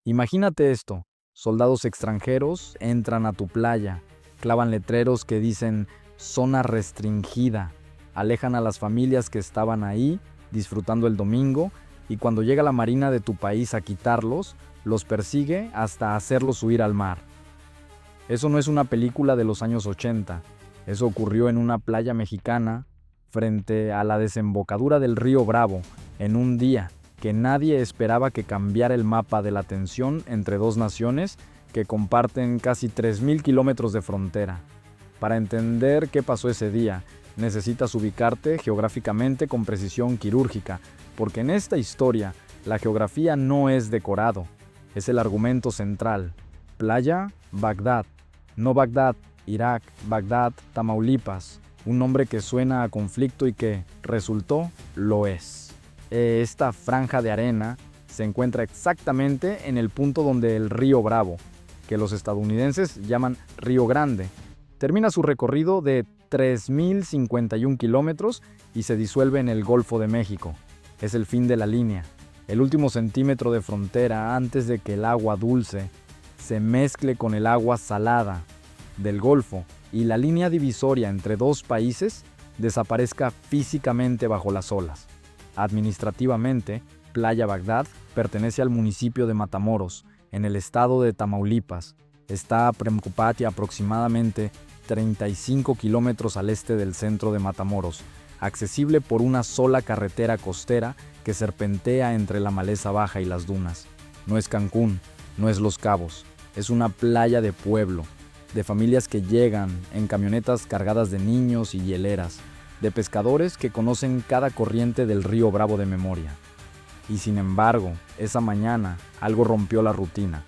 Imagínate esto, soldados extranjeros entran a tu playa, clavan letreros que dicen zona restringida, alejan a las familias que estaban ahí disfrutando el domingo y cuando llega la marina de tu país a quitarlos, los persigue hasta hacerlos huir al mar. Eso no es una película de los años 80, eso ocurrió en una playa mexicana frente a la desembocadura del río Bravo, en un día que nadie esperaba que cambiara el mapa de la tensión entre dos naciones que comparten casi 3.000 kilómetros de frontera. Para entender qué pasó ese día, necesitas ubicarte geográficamente con precisión quirúrgica, porque en esta historia la geografía no es decorado, es el argumento central. Playa, Bagdad. No Bagdad, Irak, Bagdad, Tamaulipas. Un nombre que suena a conflicto y que, resultó, lo es. Esta franja de arena se encuentra exactamente en el punto donde el río Bravo, que los estadounidenses llaman Río Grande, termina su recorrido de 3.051 kilómetros y se disuelve en el Golfo de México. Es el fin de la línea, el último centímetro de frontera antes de que el agua dulce se mezcle con el agua salada del Golfo y la línea divisoria entre dos países desaparezca físicamente bajo las olas. Administrativamente, Playa Bagdad pertenece al municipio de Matamoros, en el estado de Tamaulipas. Está a Premcupati, aproximadamente 35 kilómetros al este del centro de Matamoros, accesible por una sola carretera costera que serpentea entre la maleza baja y las dunas. No es Cancún, no es Los Cabos, es una playa de pueblo, de familias que llegan en camionetas cargadas de niños y hieleras, de pescadores que conocen cada corriente del río Bravo de memoria. Y sin embargo, esa mañana algo rompió la rutina.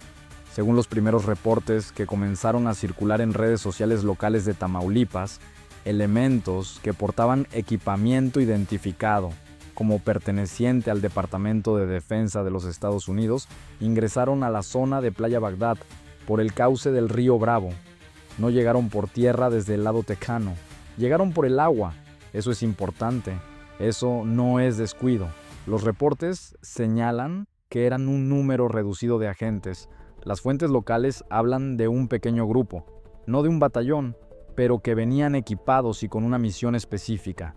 Según los primeros reportes que comenzaron a circular en redes sociales locales de Tamaulipas, elementos que portaban equipamiento identificado como perteneciente al Departamento de Defensa de los Estados Unidos ingresaron a la zona de Playa Bagdad por el cauce del río Bravo. No llegaron por tierra desde el lado tejano, llegaron por el agua. Eso es importante, eso no es descuido. Los reportes señalan que eran un número reducido de agentes. Las fuentes locales hablan de un pequeño grupo, no de un batallón, pero que venían equipados y con una misión específica: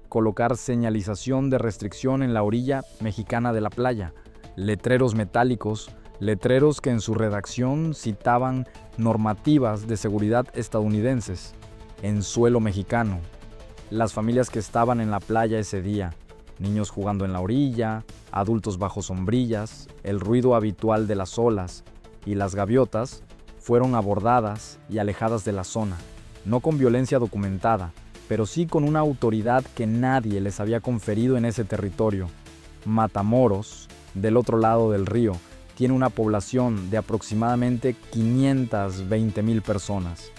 colocar señalización de restricción en la orilla mexicana de la playa, letreros metálicos, letreros que en su redacción citaban normativas de seguridad estadounidenses, en suelo mexicano. Las familias que estaban en la playa ese día, niños jugando en la orilla, adultos bajo sombrillas, el ruido habitual de las olas y las gaviotas, fueron abordadas y alejadas de la zona, no con violencia documentada, pero sí con una autoridad que nadie les había conferido en ese territorio. Matamoros, del otro lado del río, tiene una población de aproximadamente 520,000 personas.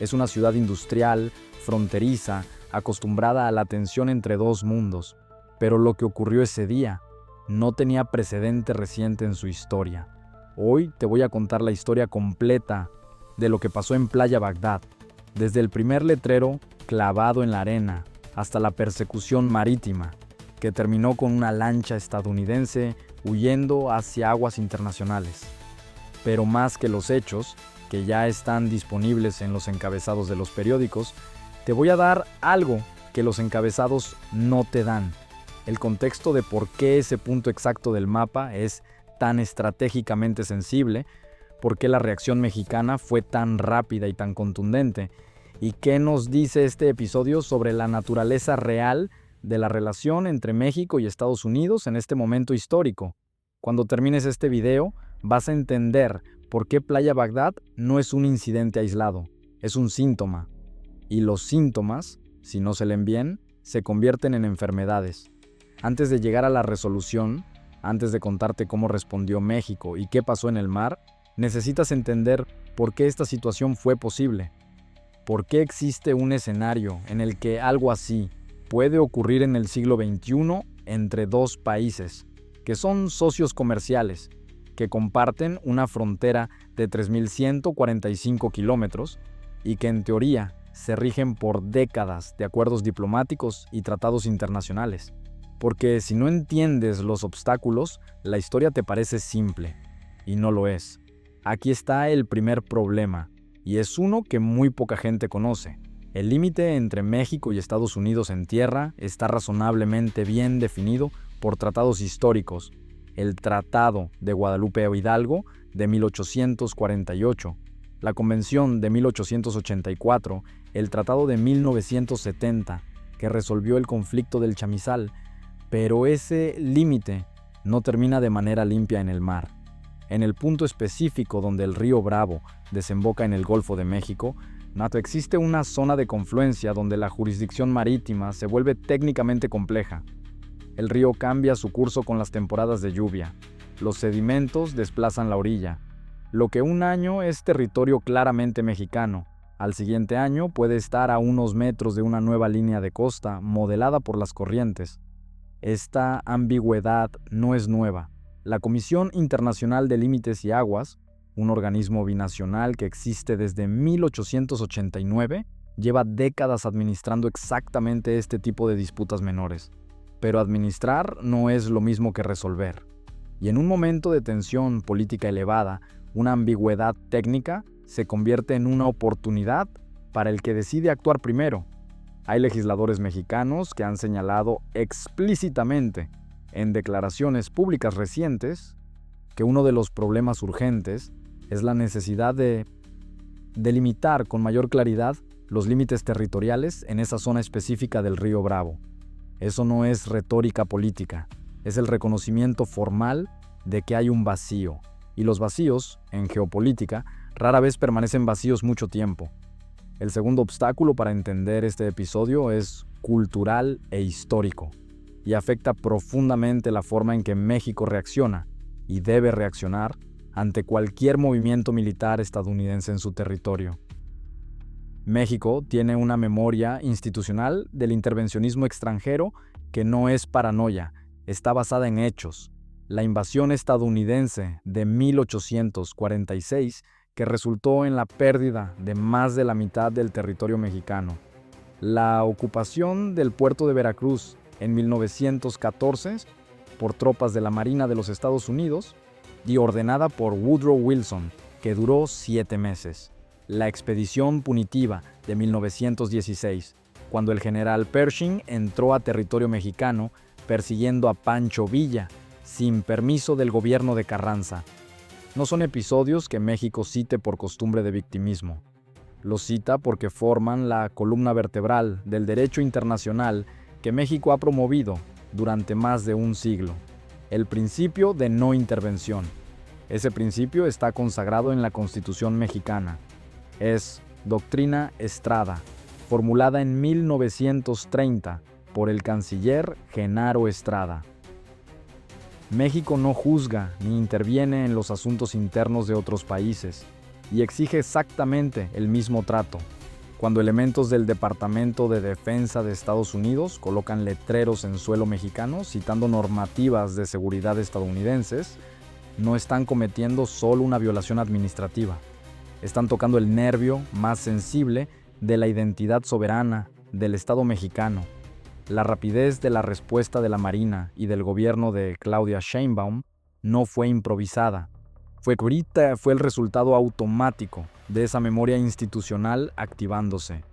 Es una ciudad industrial, fronteriza, acostumbrada a la tensión entre dos mundos. Pero lo que ocurrió ese día no tenía precedente reciente en su historia. Hoy te voy a contar la historia completa de lo que pasó en Playa Bagdad, desde el primer letrero clavado en la arena hasta la persecución marítima, que terminó con una lancha estadounidense huyendo hacia aguas internacionales. Pero más que los hechos, que ya están disponibles en los encabezados de los periódicos, te voy a dar algo que los encabezados no te dan: el contexto de por qué ese punto exacto del mapa es tan estratégicamente sensible, por qué la reacción mexicana fue tan rápida y tan contundente, y qué nos dice este episodio sobre la naturaleza real de la relación entre México y Estados Unidos en este momento histórico. Cuando termines este video, vas a entender por qué Playa Bagdad no es un incidente aislado, es un síntoma. Y los síntomas, si no se leen bien, se convierten en enfermedades. Antes de llegar a la resolución, antes de contarte cómo respondió México y qué pasó en el mar, necesitas entender por qué esta situación fue posible. ¿Por qué existe un escenario en el que algo así puede ocurrir en el siglo XXI entre dos países que son socios comerciales, que comparten una frontera de 3.145 kilómetros y que en teoría se rigen por décadas de acuerdos diplomáticos y tratados internacionales? Porque si no entiendes los obstáculos, la historia te parece simple. y no lo es. Aquí está el primer problema, y es uno que muy poca gente conoce. El límite entre México y Estados Unidos en tierra está razonablemente bien definido por tratados históricos. El Tratado de Guadalupe Hidalgo de 1848, la Convención de 1884, el Tratado de 1970, que resolvió el conflicto del chamizal, pero ese límite no termina de manera limpia en el mar. En el punto específico donde el río Bravo desemboca en el Golfo de México, existe una zona de confluencia donde la jurisdicción marítima se vuelve técnicamente compleja. El río cambia su curso con las temporadas de lluvia. Los sedimentos desplazan la orilla. Lo que un año es territorio claramente mexicano, al siguiente año puede estar a unos metros de una nueva línea de costa modelada por las corrientes. Esta ambigüedad no es nueva. La Comisión Internacional de Límites y Aguas, un organismo binacional que existe desde 1889, lleva décadas administrando exactamente este tipo de disputas menores. Pero administrar no es lo mismo que resolver. Y en un momento de tensión política elevada, una ambigüedad técnica se convierte en una oportunidad para el que decide actuar primero. Hay legisladores mexicanos que han señalado explícitamente en declaraciones públicas recientes que uno de los problemas urgentes es la necesidad de delimitar con mayor claridad los límites territoriales en esa zona específica del río Bravo. Eso no es retórica política, es el reconocimiento formal de que hay un vacío, y los vacíos, en geopolítica, rara vez permanecen vacíos mucho tiempo. El segundo obstáculo para entender este episodio es cultural e histórico, y afecta profundamente la forma en que México reacciona, y debe reaccionar, ante cualquier movimiento militar estadounidense en su territorio. México tiene una memoria institucional del intervencionismo extranjero que no es paranoia, está basada en hechos. La invasión estadounidense de 1846, que resultó en la pérdida de más de la mitad del territorio mexicano. La ocupación del puerto de Veracruz en 1914 por tropas de la Marina de los Estados Unidos y ordenada por Woodrow Wilson, que duró 7 meses. La expedición punitiva de 1916, cuando el general Pershing entró a territorio mexicano persiguiendo a Pancho Villa, sin permiso del gobierno de Carranza. No son episodios que México cite por costumbre de victimismo. Los cita porque forman la columna vertebral del derecho internacional que México ha promovido durante más de un siglo. El principio de no intervención. Ese principio está consagrado en la Constitución mexicana. Es Doctrina Estrada, formulada en 1930 por el canciller Genaro Estrada. México no juzga ni interviene en los asuntos internos de otros países y exige exactamente el mismo trato. Cuando elementos del Departamento de Defensa de Estados Unidos colocan letreros en suelo mexicano citando normativas de seguridad estadounidenses, no están cometiendo solo una violación administrativa. Están tocando el nervio más sensible de la identidad soberana del Estado mexicano. La rapidez de la respuesta de la Marina y del gobierno de Claudia Sheinbaum no fue improvisada. Fue el resultado automático de esa memoria institucional activándose.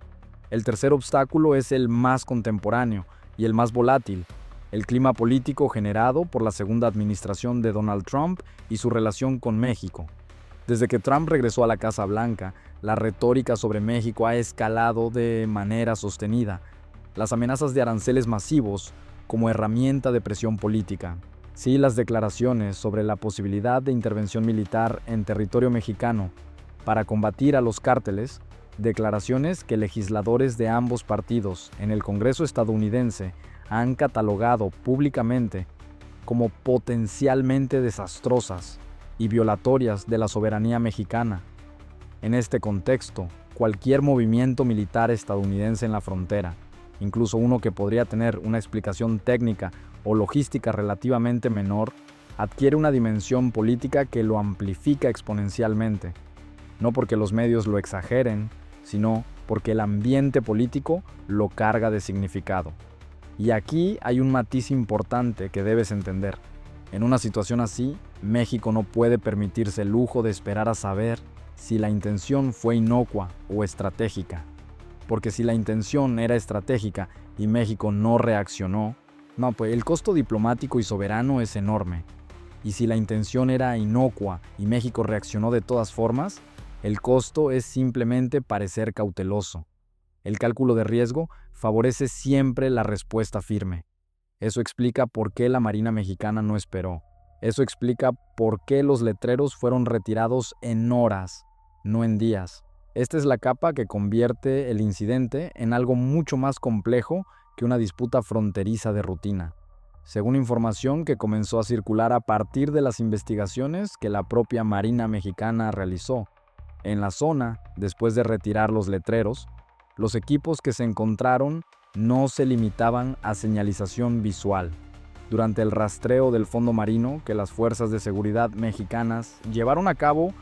El tercer obstáculo es el más contemporáneo y el más volátil, el clima político generado por la segunda administración de Donald Trump y su relación con México. Desde que Trump regresó a la Casa Blanca, la retórica sobre México ha escalado de manera sostenida. Las amenazas de aranceles masivos como herramienta de presión política. Sí, las declaraciones sobre la posibilidad de intervención militar en territorio mexicano para combatir a los cárteles, declaraciones que legisladores de ambos partidos en el Congreso estadounidense han catalogado públicamente como potencialmente desastrosas y violatorias de la soberanía mexicana. En este contexto, cualquier movimiento militar estadounidense en la frontera, incluso uno que podría tener una explicación técnica o logística relativamente menor, adquiere una dimensión política que lo amplifica exponencialmente, no porque los medios lo exageren, sino porque el ambiente político lo carga de significado. Y aquí hay un matiz importante que debes entender. En una situación así, México no puede permitirse el lujo de esperar a saber si la intención fue inocua o estratégica. Porque si la intención era estratégica y México no reaccionó, pues el costo diplomático y soberano es enorme. Y si la intención era inocua y México reaccionó de todas formas, el costo es simplemente parecer cauteloso. El cálculo de riesgo favorece siempre la respuesta firme. Eso explica por qué la Marina Mexicana no esperó. Eso explica por qué los letreros fueron retirados en horas, no en días. Esta es la capa que convierte el incidente en algo mucho más complejo que una disputa fronteriza de rutina. Según información que comenzó a circular a partir de las investigaciones que la propia Marina Mexicana realizó. En la zona, después de retirar los letreros, los equipos que se encontraron no se limitaban a señalización visual. Durante el rastreo del fondo marino que las fuerzas de seguridad mexicanas llevaron a cabo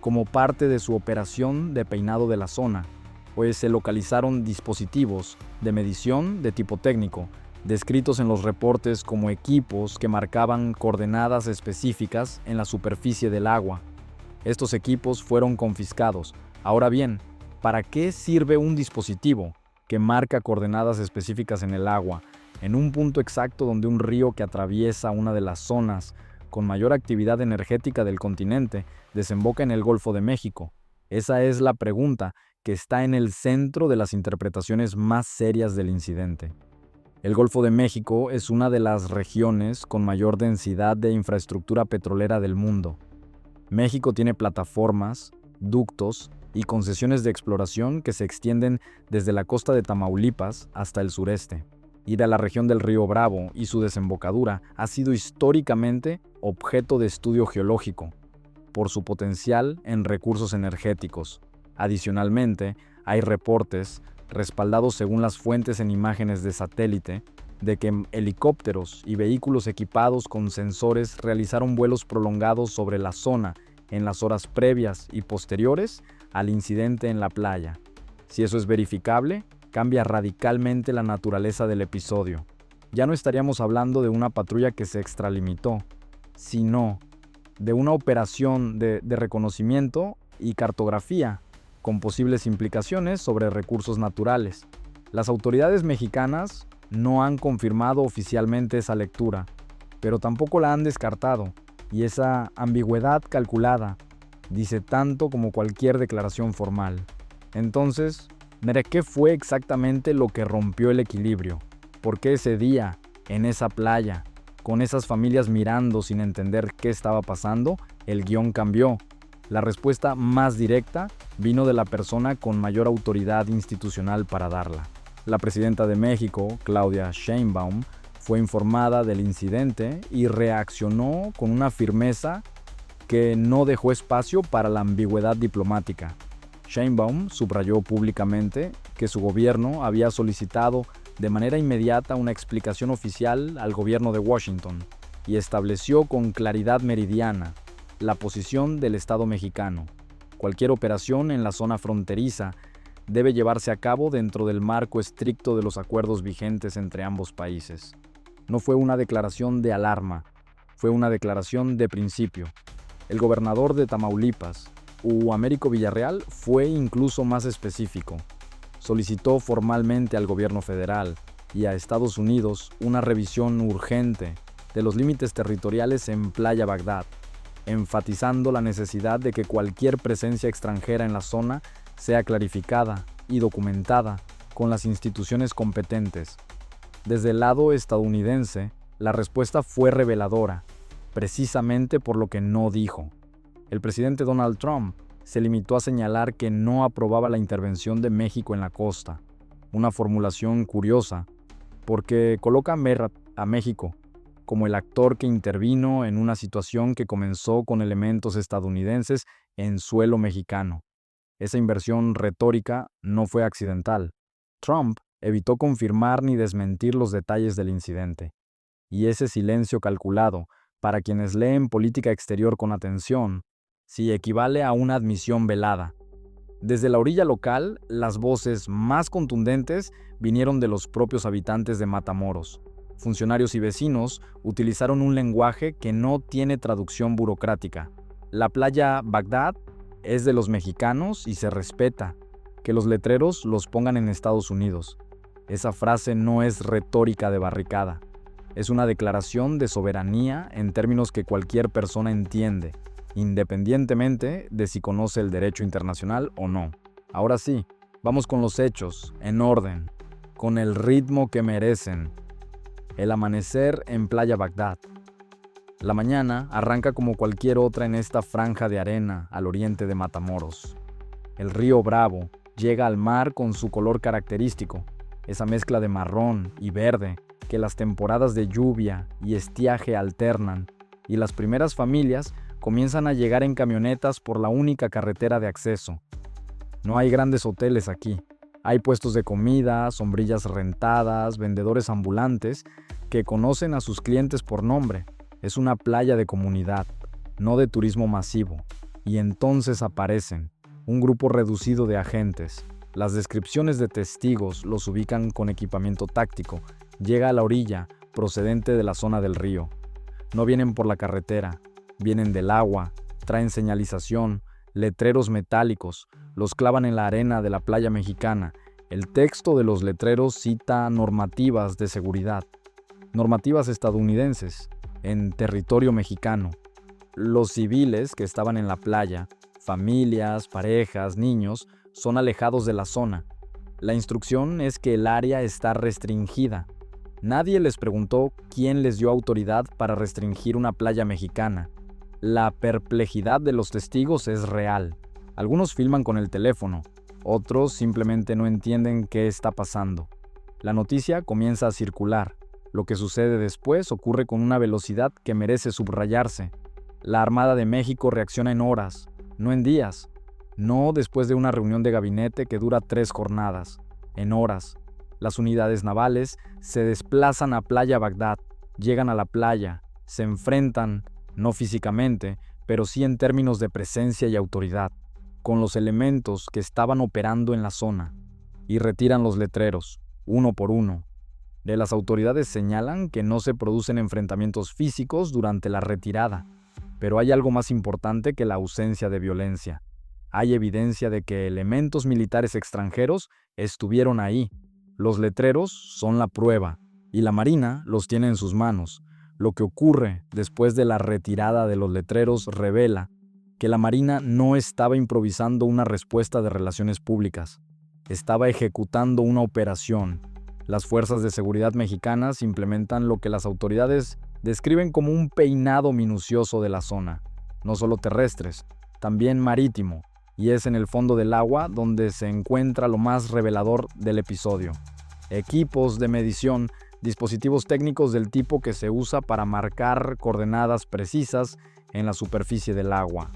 como parte de su operación de peinado de la zona, pues se localizaron dispositivos de medición de tipo técnico, descritos en los reportes como equipos que marcaban coordenadas específicas en la superficie del agua. Estos equipos fueron confiscados. Ahora bien, ¿para qué sirve un dispositivo que marca coordenadas específicas en el agua, en un punto exacto donde un río que atraviesa una de las zonas con mayor actividad energética del continente desemboca en el Golfo de México? Esa es la pregunta que está en el centro de las interpretaciones más serias del incidente. El Golfo de México es una de las regiones con mayor densidad de infraestructura petrolera del mundo. México tiene plataformas, ductos y concesiones de exploración que se extienden desde la costa de Tamaulipas hasta el sureste. Ir a la región del río Bravo y su desembocadura ha sido históricamente objeto de estudio geológico, por su potencial en recursos energéticos. Adicionalmente, hay reportes, respaldados según las fuentes en imágenes de satélite, de que helicópteros y vehículos equipados con sensores realizaron vuelos prolongados sobre la zona en las horas previas y posteriores al incidente en la playa. Si eso es verificable, cambia radicalmente la naturaleza del episodio. Ya no estaríamos hablando de una patrulla que se extralimitó, sino de una operación de reconocimiento y cartografía, con posibles implicaciones sobre recursos naturales. Las autoridades mexicanas no han confirmado oficialmente esa lectura, pero tampoco la han descartado, y esa ambigüedad calculada dice tanto como cualquier declaración formal. Entonces, ¿qué fue exactamente lo que rompió el equilibrio? ¿Por qué ese día, en esa playa, con esas familias mirando sin entender qué estaba pasando, el guión cambió? La respuesta más directa vino de la persona con mayor autoridad institucional para darla. La presidenta de México, Claudia Sheinbaum, fue informada del incidente y reaccionó con una firmeza que no dejó espacio para la ambigüedad diplomática. Sheinbaum subrayó públicamente que su gobierno había solicitado de manera inmediata una explicación oficial al gobierno de Washington y estableció con claridad meridiana la posición del Estado mexicano. Cualquier operación en la zona fronteriza debe llevarse a cabo dentro del marco estricto de los acuerdos vigentes entre ambos países. No fue una declaración de alarma, fue una declaración de principio. El gobernador de Tamaulipas, Américo Villarreal, fue incluso más específico. Solicitó formalmente al gobierno federal y a Estados Unidos una revisión urgente de los límites territoriales en Playa Bagdad, enfatizando la necesidad de que cualquier presencia extranjera en la zona sea clarificada y documentada con las instituciones competentes. Desde el lado estadounidense, la respuesta fue reveladora, precisamente por lo que no dijo. El presidente Donald Trump se limitó a señalar que no aprobaba la intervención de México en la costa, una formulación curiosa, porque coloca a México como el actor que intervino en una situación que comenzó con elementos estadounidenses en suelo mexicano. Esa inversión retórica no fue accidental. Trump evitó confirmar ni desmentir los detalles del incidente. Y ese silencio calculado, para quienes leen política exterior con atención, sí equivale a una admisión velada. Desde la orilla local, las voces más contundentes vinieron de los propios habitantes de Matamoros. Funcionarios y vecinos utilizaron un lenguaje que no tiene traducción burocrática. La playa Bagdad es de los mexicanos y se respeta. Que los letreros los pongan en Estados Unidos. Esa frase no es retórica de barricada. Es una declaración de soberanía en términos que cualquier persona entiende, independientemente de si conoce el derecho internacional o no. Ahora sí, vamos con los hechos, en orden, con el ritmo que merecen. El amanecer en Playa Bagdad. La mañana arranca como cualquier otra en esta franja de arena al oriente de Matamoros. El río Bravo llega al mar con su color característico, esa mezcla de marrón y verde que las temporadas de lluvia y estiaje alternan, y las primeras familias comienzan a llegar en camionetas por la única carretera de acceso. No hay grandes hoteles aquí. Hay puestos de comida, sombrillas rentadas, vendedores ambulantes que conocen a sus clientes por nombre. Es una playa de comunidad, no de turismo masivo. Y entonces aparecen un grupo reducido de agentes. Las descripciones de testigos los ubican con equipamiento táctico. Llega a la orilla, procedente de la zona del río. No vienen por la carretera, vienen del agua, traen señalización, letreros metálicos, los clavan en la arena de la playa mexicana. El texto de los letreros cita normativas de seguridad, normativas estadounidenses, en territorio mexicano. Los civiles que estaban en la playa, familias, parejas, niños, son alejados de la zona. La instrucción es que el área está restringida. Nadie les preguntó quién les dio autoridad para restringir una playa mexicana. La perplejidad de los testigos es real. Algunos filman con el teléfono, otros simplemente no entienden qué está pasando. La noticia comienza a circular. Lo que sucede después ocurre con una velocidad que merece subrayarse. La Armada de México reacciona en horas, no en días. No después de una reunión de gabinete que dura 3 jornadas. En horas. Las unidades navales se desplazan a Playa Bagdad, llegan a la playa, se enfrentan, no físicamente, pero sí en términos de presencia y autoridad, con los elementos que estaban operando en la zona, y retiran los letreros, uno por uno. De las autoridades señalan que no se producen enfrentamientos físicos durante la retirada, pero hay algo más importante que la ausencia de violencia. Hay evidencia de que elementos militares extranjeros estuvieron ahí. Los letreros son la prueba, y la Marina los tiene en sus manos. Lo que ocurre después de la retirada de los letreros revela que la Marina no estaba improvisando una respuesta de relaciones públicas. Estaba ejecutando una operación. Las fuerzas de seguridad mexicanas implementan lo que las autoridades describen como un peinado minucioso de la zona, no solo terrestres, también marítimo, y es en el fondo del agua donde se encuentra lo más revelador del episodio. Equipos de medición, dispositivos técnicos del tipo que se usa para marcar coordenadas precisas en la superficie del agua.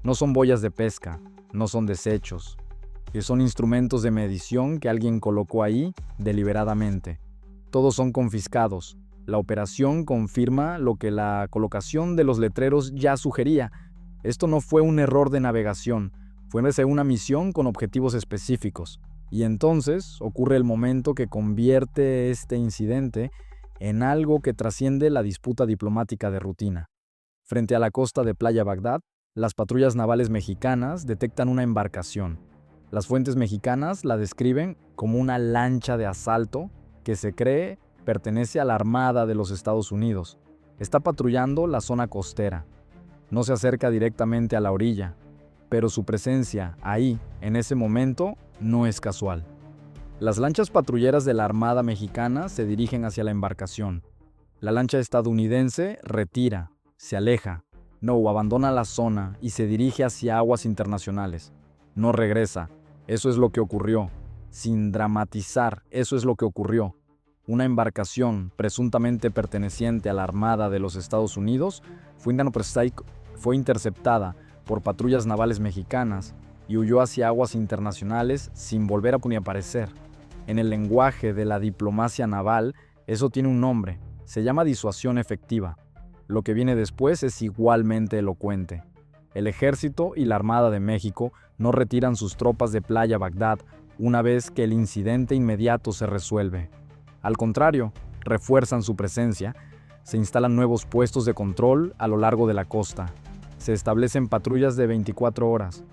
No son boyas de pesca, no son desechos, y son instrumentos de medición que alguien colocó ahí deliberadamente. Todos son confiscados. La operación confirma lo que la colocación de los letreros ya sugería. Esto no fue un error de navegación, fue una misión con objetivos específicos. Y entonces ocurre el momento que convierte este incidente en algo que trasciende la disputa diplomática de rutina. Frente a la costa de Playa Bagdad, las patrullas navales mexicanas detectan una embarcación. Las fuentes mexicanas la describen como una lancha de asalto que se cree pertenece a la Armada de los Estados Unidos. Está patrullando la zona costera. No se acerca directamente a la orilla, pero su presencia ahí, en ese momento, no es casual. Las lanchas patrulleras de la Armada mexicana se dirigen hacia la embarcación. La lancha estadounidense retira, se aleja, abandona la zona y se dirige hacia aguas internacionales. No regresa. Eso es lo que ocurrió. Sin dramatizar, eso es lo que ocurrió. Una embarcación presuntamente perteneciente a la Armada de los Estados Unidos fue interceptada por patrullas navales mexicanas y huyó hacia aguas internacionales sin volver a ni aparecer. En el lenguaje de la diplomacia naval, eso tiene un nombre, se llama disuasión efectiva. Lo que viene después es igualmente elocuente. El Ejército y la Armada de México no retiran sus tropas de Playa Bagdad una vez que el incidente inmediato se resuelve. Al contrario, refuerzan su presencia, se instalan nuevos puestos de control a lo largo de la costa. Se establecen patrullas de 24 horas.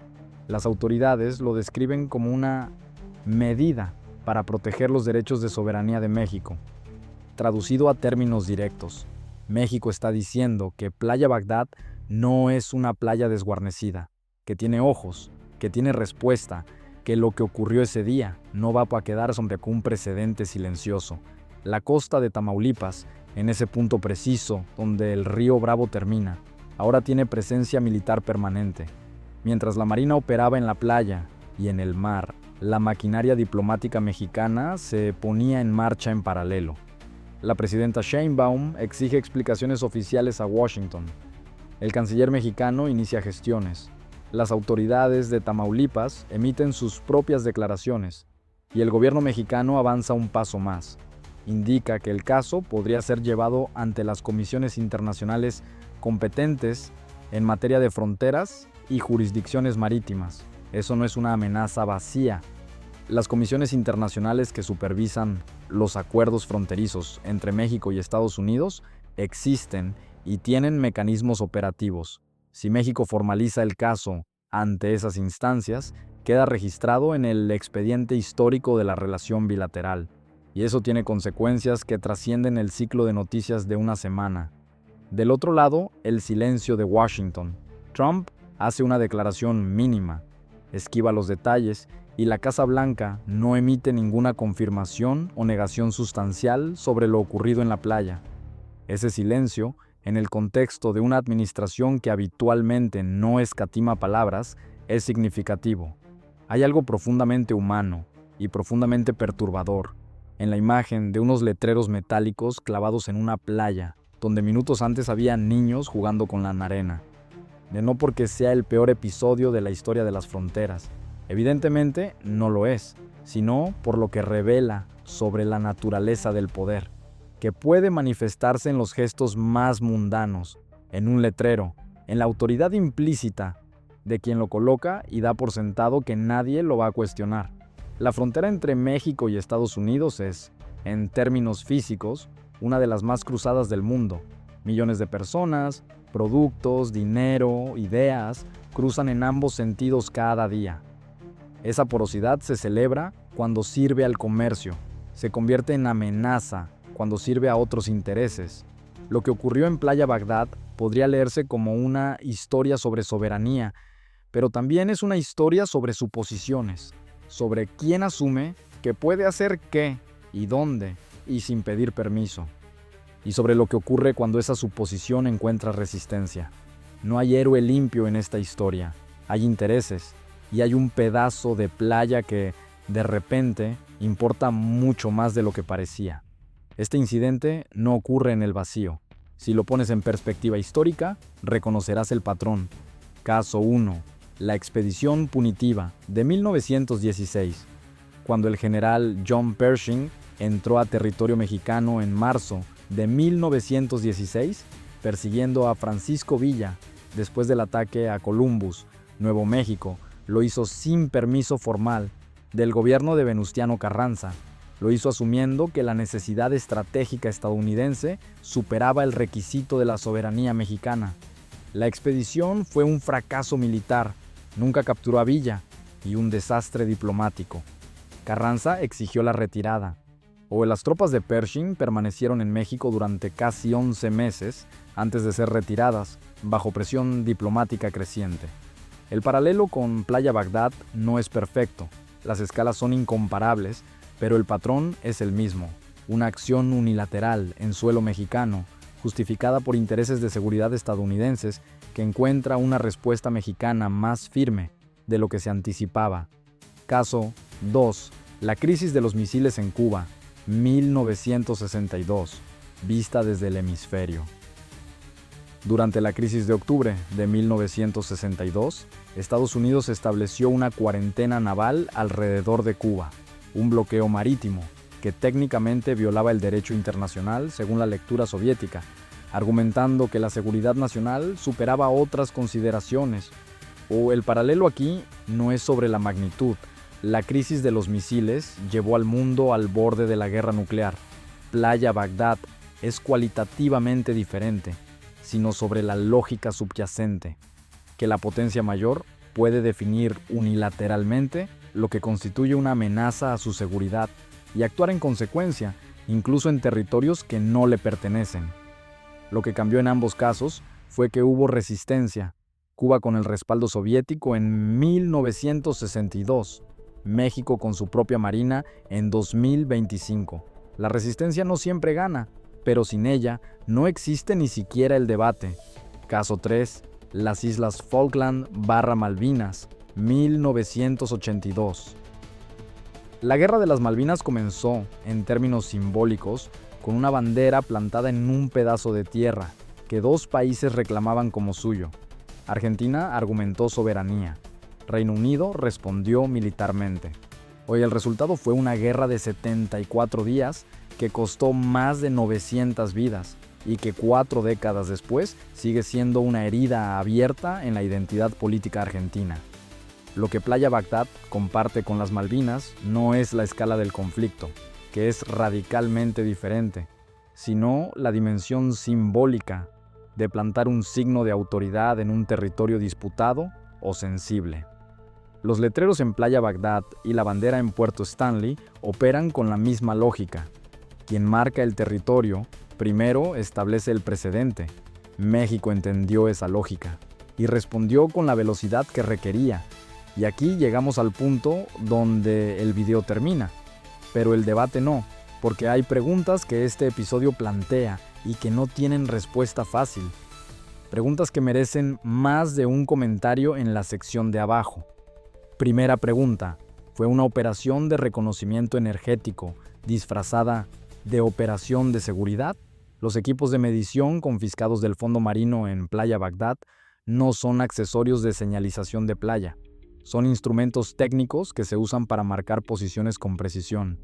Las autoridades lo describen como una medida para proteger los derechos de soberanía de México. Traducido a términos directos, México está diciendo que Playa Bagdad no es una playa desguarnecida, que tiene ojos, que tiene respuesta, que lo que ocurrió ese día no va a quedar sobre un precedente silencioso. La costa de Tamaulipas, en ese punto preciso donde el río Bravo termina, ahora tiene presencia militar permanente. Mientras la Marina operaba en la playa y en el mar, la maquinaria diplomática mexicana se ponía en marcha en paralelo. La presidenta Sheinbaum exige explicaciones oficiales a Washington. El canciller mexicano inicia gestiones. Las autoridades de Tamaulipas emiten sus propias declaraciones y el gobierno mexicano avanza un paso más. Indica que el caso podría ser llevado ante las comisiones internacionales competentes en materia de fronteras y jurisdicciones marítimas. Eso no es una amenaza vacía. Las comisiones internacionales que supervisan los acuerdos fronterizos entre México y Estados Unidos existen y tienen mecanismos operativos. Si México formaliza el caso ante esas instancias, queda registrado en el expediente histórico de la relación bilateral. Y eso tiene consecuencias que trascienden el ciclo de noticias de una semana. Del otro lado, el silencio de Washington. Trump hace una declaración mínima, esquiva los detalles y la Casa Blanca no emite ninguna confirmación o negación sustancial sobre lo ocurrido en la playa. Ese silencio, en el contexto de una administración que habitualmente no escatima palabras, es significativo. Hay algo profundamente humano y profundamente perturbador en la imagen de unos letreros metálicos clavados en una playa, donde minutos antes había niños jugando con la arena. No porque sea el peor episodio de la historia de las fronteras, evidentemente no lo es, sino por lo que revela sobre la naturaleza del poder, que puede manifestarse en los gestos más mundanos, en un letrero, en la autoridad implícita de quien lo coloca y da por sentado que nadie lo va a cuestionar. La frontera entre México y Estados Unidos es, en términos físicos, una de las más cruzadas del mundo. Millones de personas, productos, dinero, ideas, cruzan en ambos sentidos cada día. Esa porosidad se celebra cuando sirve al comercio, se convierte en amenaza cuando sirve a otros intereses. Lo que ocurrió en Playa Bagdad podría leerse como una historia sobre soberanía, pero también es una historia sobre suposiciones, sobre quién asume que puede hacer qué y dónde y sin pedir permiso, y sobre lo que ocurre cuando esa suposición encuentra resistencia. No hay héroe limpio en esta historia, hay intereses, y hay un pedazo de playa que, de repente, importa mucho más de lo que parecía. Este incidente no ocurre en el vacío. Si lo pones en perspectiva histórica, reconocerás el patrón. Caso 1. La expedición punitiva de 1916, cuando el general John Pershing entró a territorio mexicano en marzo de 1916, persiguiendo a Francisco Villa después del ataque a Columbus, Nuevo México. Lo hizo sin permiso formal del gobierno de Venustiano Carranza. Lo hizo asumiendo que la necesidad estratégica estadounidense superaba el requisito de la soberanía mexicana. La expedición fue un fracaso militar, nunca capturó a Villa y un desastre diplomático. Carranza exigió la retirada. Las tropas de Pershing permanecieron en México durante casi 11 meses antes de ser retiradas, bajo presión diplomática creciente. El paralelo con Playa Bagdad no es perfecto, las escalas son incomparables, pero el patrón es el mismo, una acción unilateral en suelo mexicano, justificada por intereses de seguridad estadounidenses, que encuentra una respuesta mexicana más firme de lo que se anticipaba. Caso 2. La crisis de los misiles en Cuba, 1962, vista desde el hemisferio. Durante la crisis de octubre de 1962, Estados Unidos estableció una cuarentena naval alrededor de Cuba, un bloqueo marítimo que técnicamente violaba el derecho internacional según la lectura soviética, argumentando que la seguridad nacional superaba otras consideraciones. El paralelo aquí no es sobre la magnitud. La crisis de los misiles llevó al mundo al borde de la guerra nuclear. Playa Bagdad es cualitativamente diferente, sino sobre la lógica subyacente, que la potencia mayor puede definir unilateralmente lo que constituye una amenaza a su seguridad y actuar en consecuencia, incluso en territorios que no le pertenecen. Lo que cambió en ambos casos fue que hubo resistencia. Cuba con el respaldo soviético en 1962, México con su propia marina en 2025. La resistencia no siempre gana, pero sin ella no existe ni siquiera el debate. Caso 3. Las Islas Falkland/Malvinas, 1982. La Guerra de las Malvinas comenzó, en términos simbólicos, con una bandera plantada en un pedazo de tierra que dos países reclamaban como suyo. Argentina argumentó soberanía. Reino Unido respondió militarmente. Hoy el resultado fue una guerra de 74 días que costó más de 900 vidas y que 4 décadas después sigue siendo una herida abierta en la identidad política argentina. Lo que Playa Bagdad comparte con las Malvinas no es la escala del conflicto, que es radicalmente diferente, sino la dimensión simbólica de plantar un signo de autoridad en un territorio disputado o sensible. Los letreros en Playa Bagdad y la bandera en Puerto Stanley operan con la misma lógica. Quien marca el territorio primero establece el precedente. México entendió esa lógica y respondió con la velocidad que requería. Y aquí llegamos al punto donde el video termina. Pero el debate no, porque hay preguntas que este episodio plantea y que no tienen respuesta fácil. Preguntas que merecen más de un comentario en la sección de abajo. Primera pregunta. ¿Fue una operación de reconocimiento energético disfrazada de operación de seguridad? Los equipos de medición confiscados del fondo marino en Playa Bagdad no son accesorios de señalización de playa. Son instrumentos técnicos que se usan para marcar posiciones con precisión.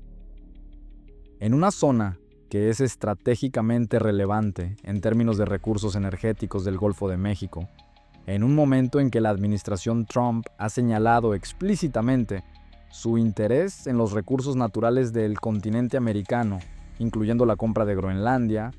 En una zona que es estratégicamente relevante en términos de recursos energéticos del Golfo de México, en un momento en que la administración Trump ha señalado explícitamente su interés en los recursos naturales del continente americano, incluyendo la compra de Groenlandia,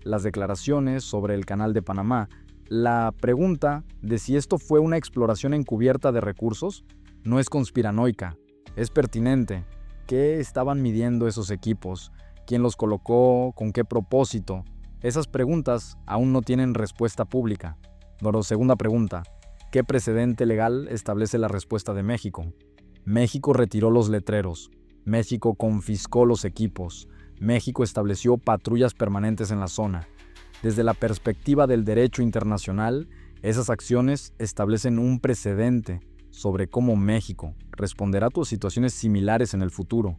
las declaraciones sobre el Canal de Panamá, la pregunta de si esto fue una exploración encubierta de recursos no es conspiranoica, es pertinente. ¿Qué estaban midiendo esos equipos? ¿Quién los colocó? ¿Con qué propósito? Esas preguntas aún no tienen respuesta pública. Pero segunda pregunta, ¿qué precedente legal establece la respuesta de México? México retiró los letreros, México confiscó los equipos, México estableció patrullas permanentes en la zona. Desde la perspectiva del derecho internacional, esas acciones establecen un precedente sobre cómo México responderá a situaciones similares en el futuro.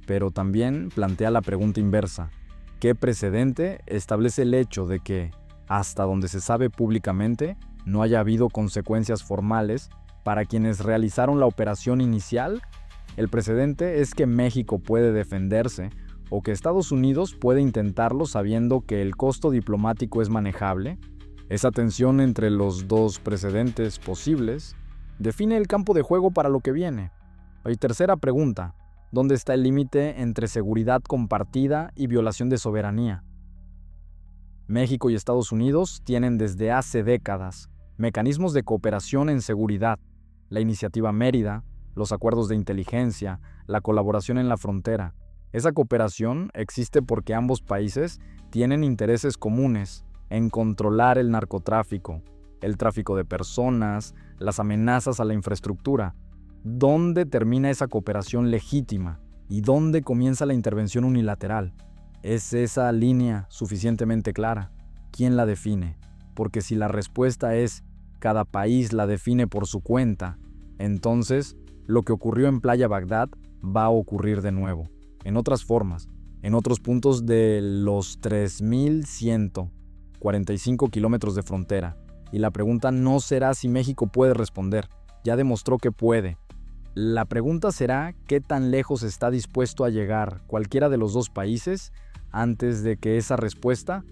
Pero también plantea la pregunta inversa: ¿qué precedente establece el hecho de que, hasta donde se sabe públicamente, no haya habido consecuencias formales para quienes realizaron la operación inicial? El precedente es que México puede defenderse o que Estados Unidos puede intentarlo sabiendo que el costo diplomático es manejable. Esa tensión entre los dos precedentes posibles define el campo de juego para lo que viene. Y tercera pregunta: ¿dónde está el límite entre seguridad compartida y violación de soberanía? México y Estados Unidos tienen desde hace décadas mecanismos de cooperación en seguridad, la Iniciativa Mérida, los acuerdos de inteligencia, la colaboración en la frontera. Esa cooperación existe porque ambos países tienen intereses comunes en controlar el narcotráfico, el tráfico de personas, las amenazas a la infraestructura. ¿Dónde termina esa cooperación legítima y dónde comienza la intervención unilateral? ¿Es esa línea suficientemente clara? ¿Quién la define? Porque si la respuesta es cada país la define por su cuenta, entonces lo que ocurrió en Playa Bagdad va a ocurrir de nuevo, en otras formas, en otros puntos de los 3.145 kilómetros de frontera. Y la pregunta no será si México puede responder, ya demostró que puede. La pregunta será qué tan lejos está dispuesto a llegar cualquiera de los dos países antes de que esa respuesta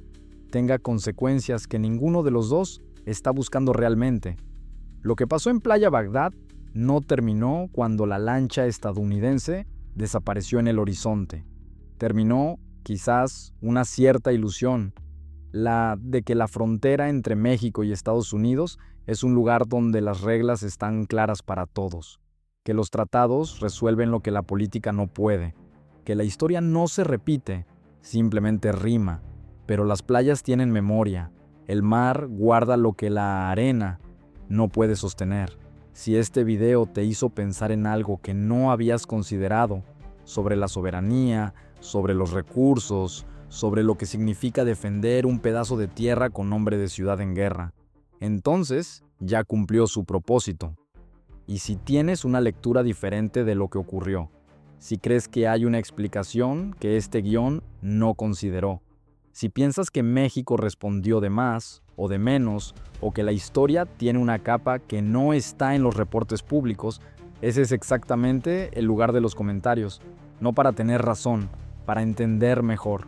tenga consecuencias que ninguno de los dos está buscando realmente. Lo que pasó en Playa Bagdad no terminó cuando la lancha estadounidense desapareció en el horizonte. Terminó quizás una cierta ilusión, la de que la frontera entre México y Estados Unidos es un lugar donde las reglas están claras para todos, que los tratados resuelven lo que la política no puede, que la historia no se repite, simplemente rima, pero las playas tienen memoria, el mar guarda lo que la arena no puede sostener. Si este video te hizo pensar en algo que no habías considerado, sobre la soberanía, sobre los recursos, sobre lo que significa defender un pedazo de tierra con nombre de ciudad en guerra, entonces ya cumplió su propósito. Y si tienes una lectura diferente de lo que ocurrió, si crees que hay una explicación que este guión no consideró, si piensas que México respondió de más o de menos, o que la historia tiene una capa que no está en los reportes públicos, ese es exactamente el lugar de los comentarios, no para tener razón, para entender mejor.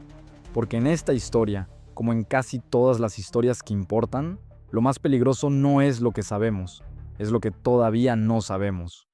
Porque en esta historia, como en casi todas las historias que importan, lo más peligroso no es lo que sabemos, es lo que todavía no sabemos.